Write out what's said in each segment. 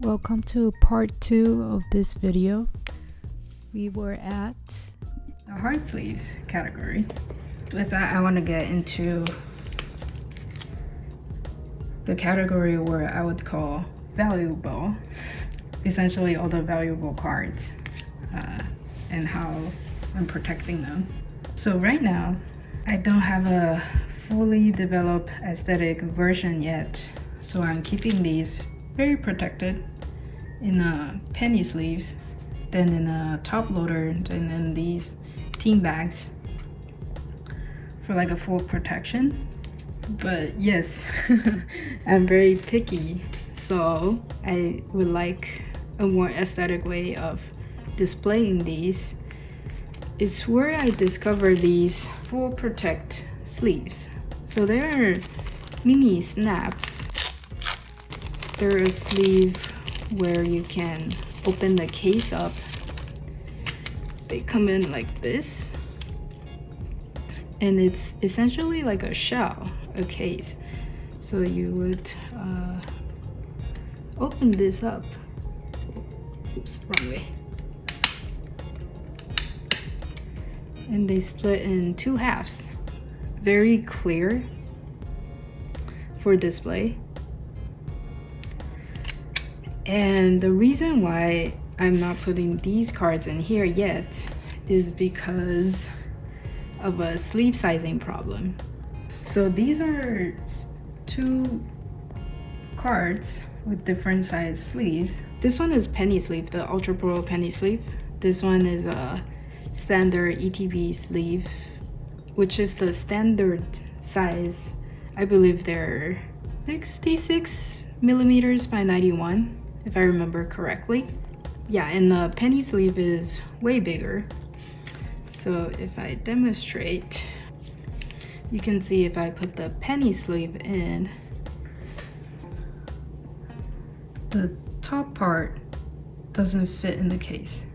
Welcome to part 2 of this video. We were at the hard sleeves category. With that, I want to get into the category where I would call valuable, essentially all the valuable cards and how I'm protecting them. So right now, I don't have a fully developed aesthetic version yet, so I'm keeping these very protected in penny sleeves, then in a top loader, and then these team bags for like a full protection. But yes, I'm very picky, so I would like a more aesthetic way of displaying these. It's where I discovered these full protect sleeves. So they are mini snaps. They're a sleeve where you can open the case up. They come in like this, and it's essentially like a shell, a case. So you would open this up. Oops, wrong way. And they split in two halves. Very clear for display. And the reason why I'm not putting these cards in here yet is because of a sleeve sizing problem. So these are two cards with different size sleeves. This one is penny sleeve, the Ultra Pro penny sleeve. This one is a standard ETB sleeve, which is the standard size. I believe they're 66 millimeters by 91, if I remember correctly. Yeah, and the penny sleeve is way bigger. So if I demonstrate, you can see if I put the penny sleeve in, the top part doesn't fit in the case.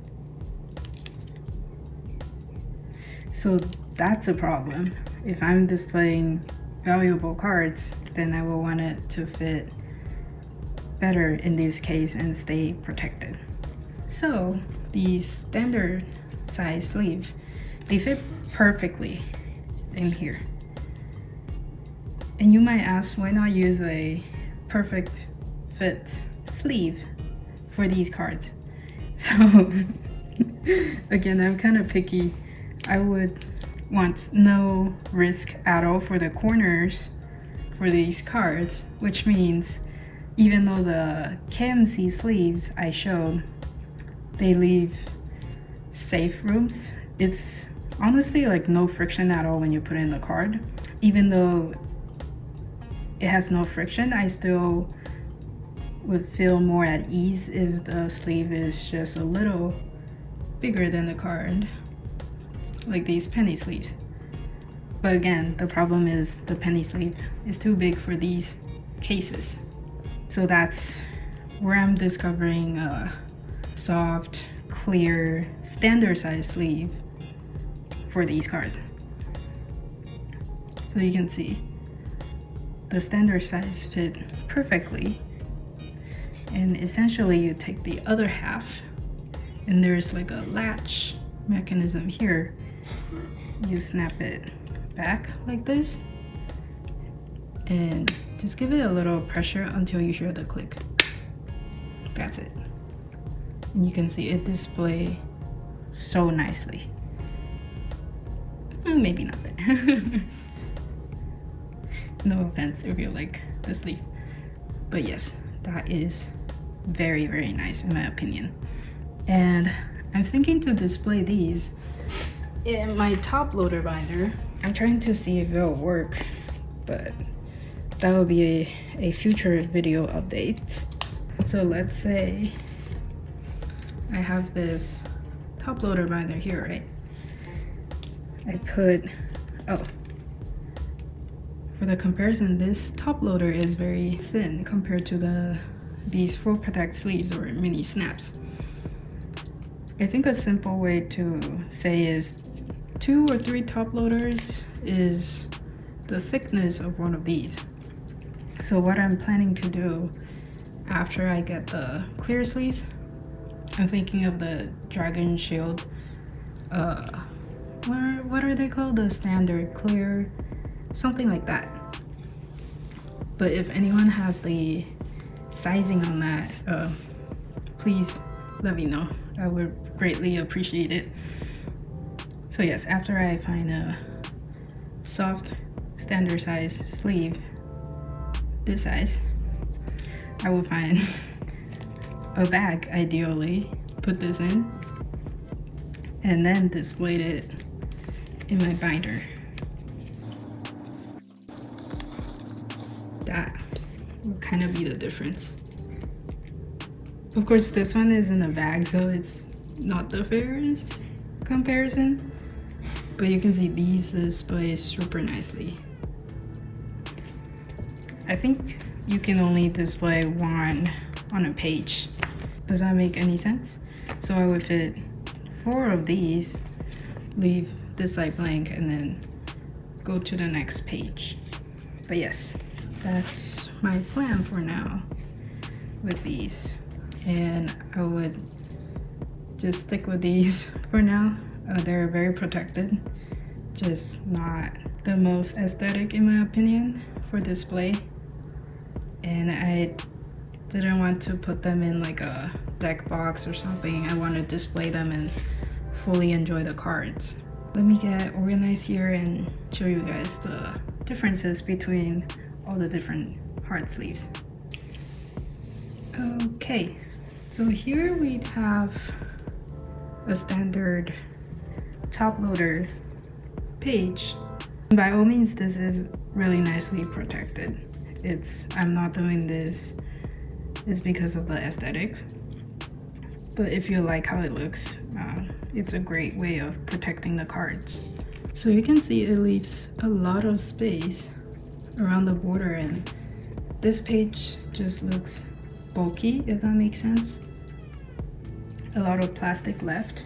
So that's a problem. If I'm displaying valuable cards, then I will want it to fit better in this case and stay protected. So these standard size sleeve, they fit perfectly in here. And you might ask, why not use a perfect fit sleeve for these cards? So again, I'm kind of picky. I would want no risk at all for the corners for these cards, which means even though the KMC sleeves I showed, they leave safe rooms, it's honestly like no friction at all when you put in the card. Even though it has no friction, I still would feel more at ease if the sleeve is just a little bigger than the card, like these penny sleeves. But again, the problem is the penny sleeve is too big for these cases. So that's where I'm discovering a soft, clear, standard size sleeve for these cards. So you can see the standard size fit perfectly. And essentially you take the other half, and there's like a latch mechanism here. You snap it back like this and just give it a little pressure until you hear the click. That's it. And you can see it display so nicely. Maybe not that. No offense if you like the sleeve. But yes, that is very, very nice in my opinion. And I'm thinking to display these in my top loader binder. I'm trying to see if it'll work, but that will be a future video update. So let's say I have this top loader binder here, right? I put, for the comparison, this top loader is very thin compared to these full protect sleeves or mini snaps. I think a simple way to say is 2 or 3 top loaders is the thickness of one of these. So what I'm planning to do after I get the clear sleeves. I'm thinking of the Dragon Shield. What are they called? The standard clear, something like that. But if anyone has the sizing on that, please let me know. I would greatly appreciate it. So yes, after I find a soft standard size sleeve, this size, I will find a bag ideally, put this in, and then display it in my binder. That will kind of be the difference. Of course, this one is in a bag, so it's not the fairest comparison, but you can see these display super nicely. I think you can only display one on a page. Does that make any sense? So I would fit 4 of these, leave this side blank, and then go to the next page. But yes, that's my plan for now with these, and I would just stick with these for now. They're very protected, just not the most aesthetic in my opinion for display, and I didn't want to put them in like a deck box or something. I want to display them and fully enjoy the cards. Let me get organized here and show you guys the differences between all the different heart sleeves. Okay, so here we have a standard top loader page. By all means, this is really nicely protected. I'm not doing this is because of the aesthetic, but if you like how it looks, it's a great way of protecting the cards. So you can see it leaves a lot of space around the border, and this page just looks bulky, if that makes sense. A lot of plastic left.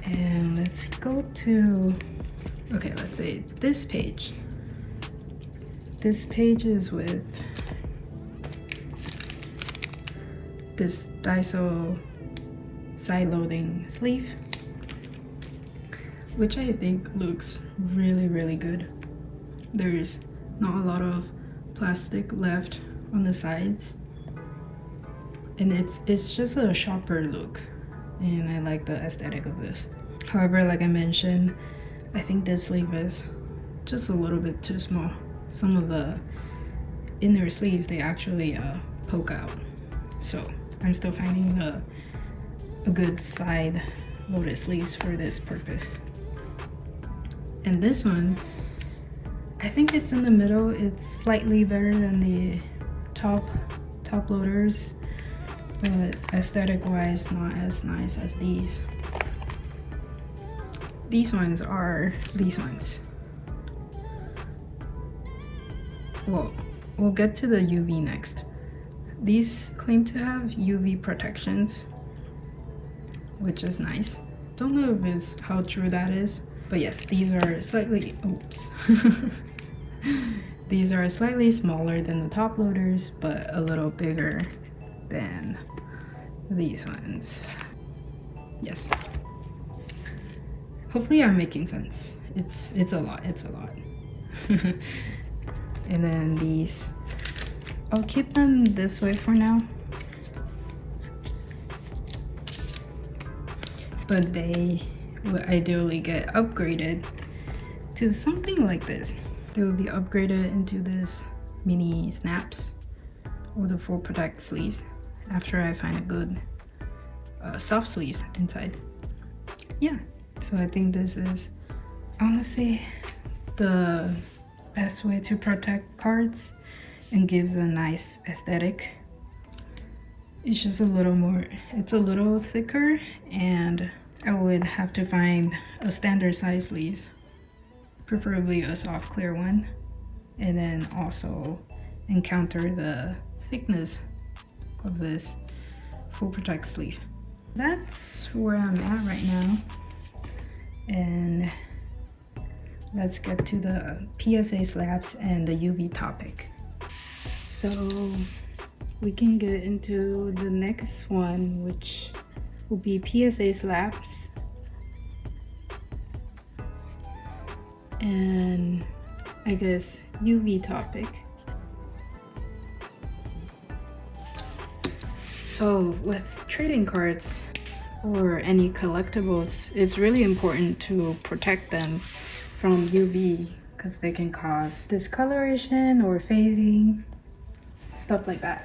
And let's go to, okay, let's say this page. This page is with this Daiso side loading sleeve, which I think looks really, really good. There's not a lot of plastic left on the sides, and it's just a sharper look, and I like the aesthetic of this. However, like I mentioned, I think this sleeve is just a little bit too small. Some of the inner sleeves, they actually poke out, so I'm still finding a good side loaded sleeves for this purpose. And this one, I think it's in the middle. It's slightly better than the top loaders, but aesthetic wise not as nice as these. These ones are these ones. Well, we'll get to the UV next. These claim to have UV protections, which is nice. Don't know if it's how true that is, but yes, these are slightly, oops. These are slightly smaller than the top loaders, but a little bigger than these ones. Yes. Hopefully I'm making sense. It's a lot. And then these, I'll keep them this way for now. But they will ideally get upgraded to something like this. They will be upgraded into this mini snaps or the full protect sleeves after I find a good soft sleeves inside. Yeah, so I think this is honestly the best way to protect cards and gives a nice aesthetic. It's just a little more, it's a little thicker, and I would have to find a standard size sleeve, preferably a soft clear one, and then also encounter the thickness of this full protect sleeve. That's where I'm at right now, and let's get to the PSA slabs and the UV topic. So we can get into the next one, which will be PSA slabs. And I guess UV topic. So with trading cards or any collectibles, it's really important to protect them from UV because they can cause discoloration or fading, stuff like that.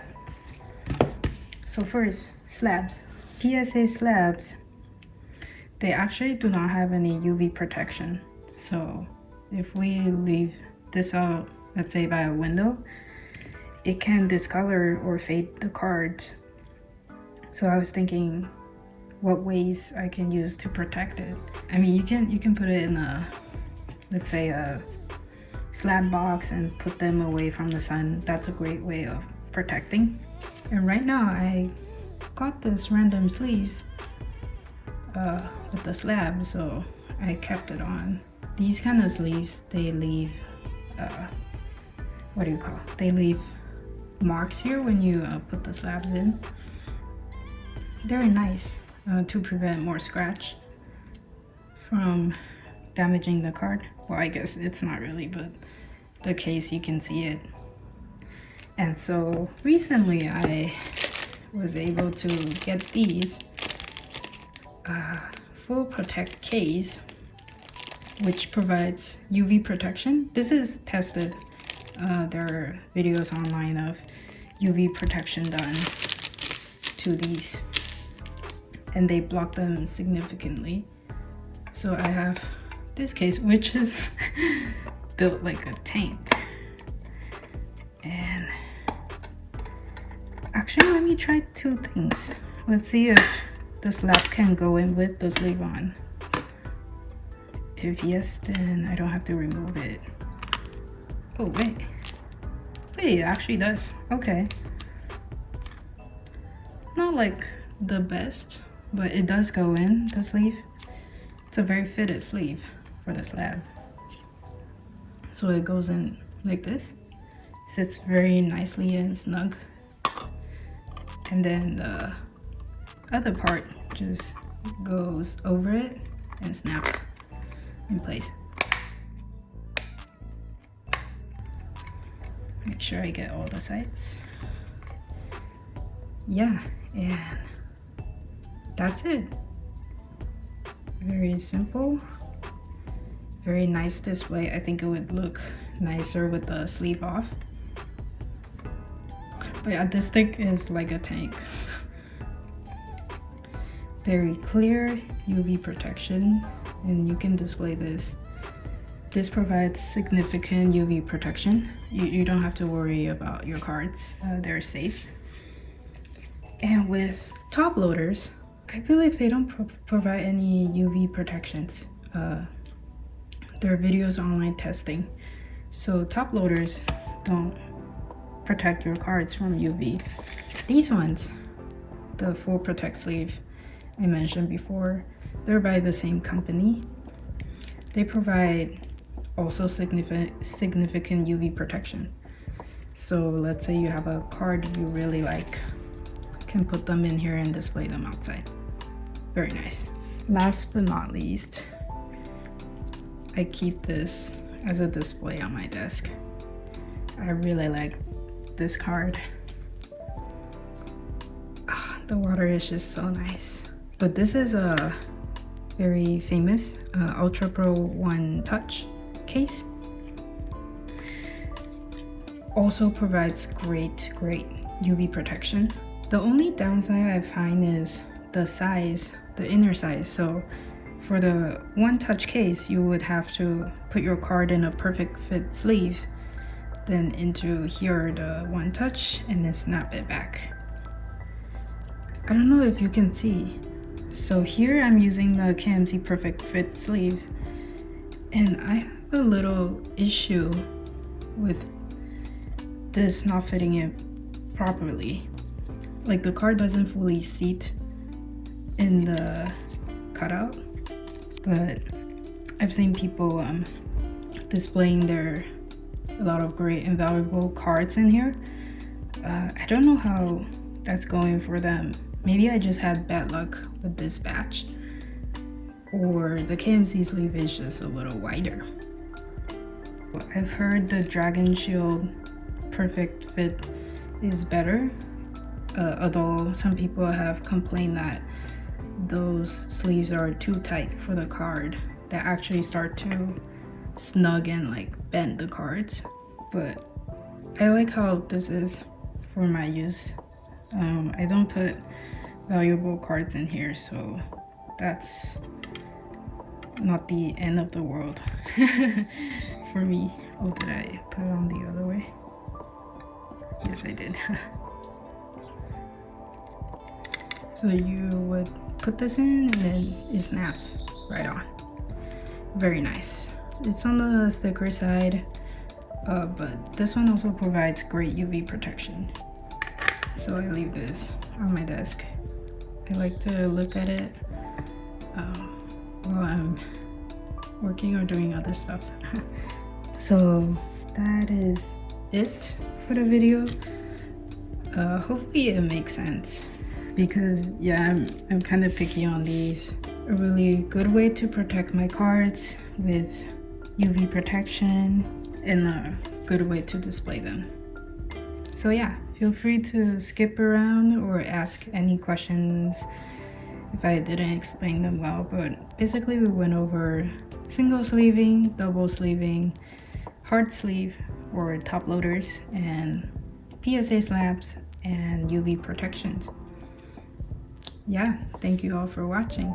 So first, slabs. PSA slabs, they actually do not have any UV protection. So if we leave this out, let's say by a window, it can discolor or fade the cards. So I was thinking what ways I can use to protect it. I mean, you can put it in a, let's say a slab box and put them away from the sun. That's a great way of protecting. And right now I got this random sleeves with the slab, so I kept it on. These kind of sleeves, they leave what do you call it? They leave marks here when you put the slabs in. Very nice to prevent more scratch from damaging the card. Well, I guess it's not really, but the case, you can see it. And so recently I was able to get these full protect case, which provides UV protection. This is tested. There are videos online of UV protection done to these, and they block them significantly. So I have this case, which is built like a tank. And actually, let me try two things. Let's see if the slab can go in with the sleeve on. If yes, then I don't have to remove it. Oh, wait, it actually does. Okay. Not like the best, but it does go in the sleeve. It's a very fitted sleeve for the slab. So it goes in like this. Sits very nicely and snug. And then the other part just goes over it and snaps in place. Make sure I get all the sides. Yeah, and that's it. Very simple, very nice display. I think it would look nicer with the sleeve off. But yeah, this thing is like a tank. Very clear UV protection, and you can display this. This provides significant UV protection. You don't have to worry about your cards. They're safe. And with top loaders, I believe they don't provide any UV protections. There are videos online testing. So top loaders don't protect your cards from UV. These ones, the full protect sleeve I mentioned before, they're by the same company. They provide also significant UV protection. So let's say you have a card you really like, can put them in here and display them outside. Very nice. Last but not least, I keep this as a display on my desk. I really like this card. The water is just so nice. But this is a very famous Ultra Pro One Touch case. Also provides great UV protection. The only downside I find is the size, the inner size. So for the One Touch case, you would have to put your card in a perfect fit sleeves, then into here the One Touch, and then snap it back. I don't know if you can see. So here I'm using the KMC Perfect Fit sleeves, and I have a little issue with this not fitting it properly. Like the card doesn't fully seat in the cutout, but I've seen people displaying a lot of great and valuable cards in here. I don't know how that's going for them. Maybe I just had bad luck with this batch, or the KMC sleeve is just a little wider. I've heard the Dragon Shield perfect fit is better, although some people have complained that those sleeves are too tight for the card, that actually start to snug and like bend the cards. But I like how this is for my use. I don't put valuable cards in here, so that's not the end of the world for me. Oh, did I put it on the other way? Yes, I did. So you would put this in and then it snaps right on. Very nice. It's on the thicker side, but this one also provides great UV protection. So I leave this on my desk. I like to look at it while I'm working or doing other stuff. So that is it for the video. Hopefully it makes sense, because yeah, I'm kind of picky on these. A really good way to protect my cards with UV protection, and a good way to display them. So yeah, feel free to skip around or ask any questions if I didn't explain them well. But basically we went over single sleeving, double sleeving, hard sleeve or top loaders, and PSA slabs and UV protections. Yeah, thank you all for watching.